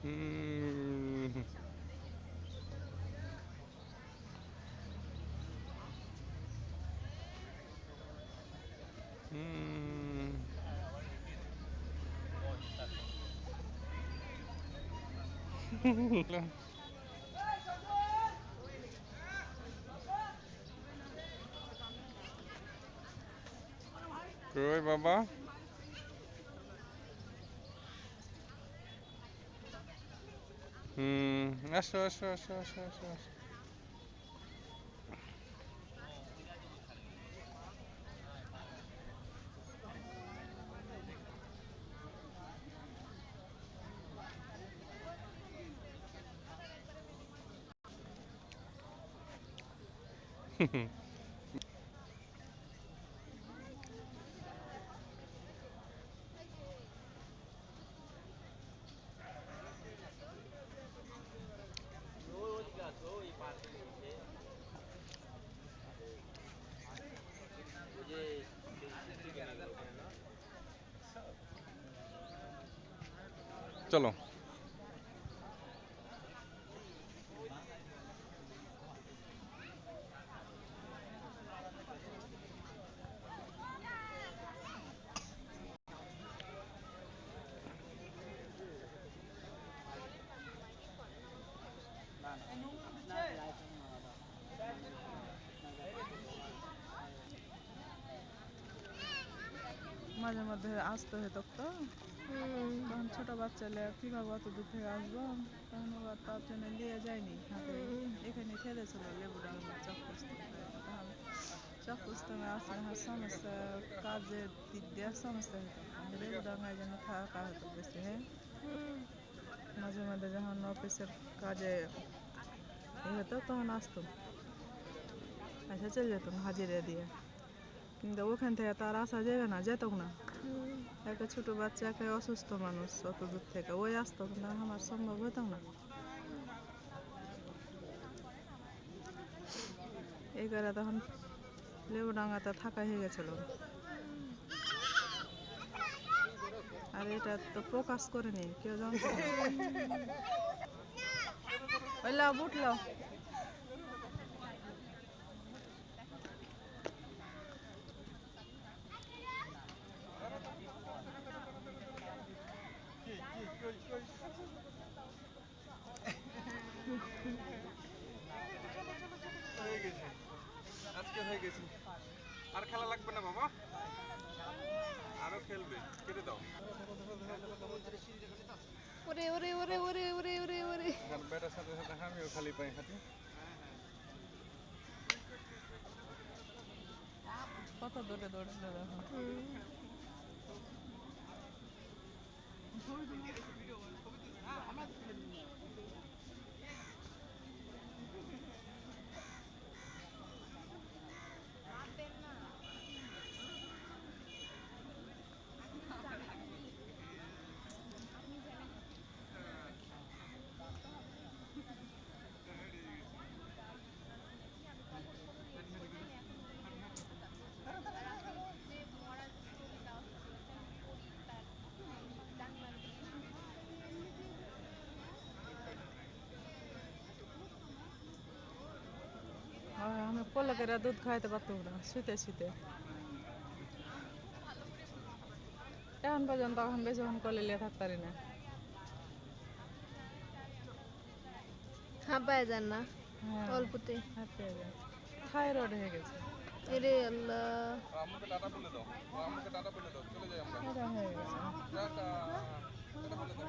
হুম হুম কই বাবা হুম আসো আসো আসো আসো আসো আসো। চলো মাঝে মধ্যে আসতে হতো তো, তখন ছোট বাচ্চা নিয়ে কিভাবে অত দূর থেকে আসবো, তখন ওরা তার জন্য নিয়ে যায়নি হাতে, এখানে ছেড়েছিল লেবুডাঙ্গা চকপুস্তকায়, তখন চকপুস্তকে আসলে হ্যাঁ সমস্যা, কাজের দিক দিয়ে সমস্যা হতো, লেবুডাঙ্গায় যেন থাকা হতো বেশি। হ্যাঁ, মাঝে মাঝে যখন অফিসের কাজে হতো তখন আসতো, এসে চলে যেত হাজিরা দিয়ে, কিন্তু ওখান থেকে তো আর আসা যাবে না, যেত না, একটা ছোট বাচ্চা, একটা অসুস্থ মানুষ, অত দূর থেকে ওই আসতো, কিন্তু আমার সম্ভব হতো না, এই করে তখন লেবুডাঙ্গাতে থাকা হয়ে গেছিল। আর এটা তো প্রকাশ করেনি, কেউ জানতো না। ওই লাও বুট লাও। হয়ে গেছে, আজকে হয়ে গেছে, আর খেলা লাগবে না বাবা, আরো খেলবে, কেটে দাও। ওরে ওরে ওরে ওরে ওরে ওরে ওরে আর ব্যাটার সাথে সাথে আমিও খালি পায়ে হাঁটি। কত দূরে দৌড়ালো দেখো। আমি কোলে করে দুধ খাইতে পারতাম না, শুতে শুতে, এখন পর্যন্ত এখন বেশিক্ষণ কোলে নিয়ে থাকতে পারি না। হাঁপায় যান না হ্যাঁ, অল্পতে? হাঁপিয়ে যায়, থাইরয়েড হয়ে গেছে। এরে আল্লাহ। আম্মুকে টাটা বলে দাও, আম্মুকে টাটা বলে দাও, চলে যাই আমরা, এটা হয়ে গেছে। টাটা, টাটা বলে দাও।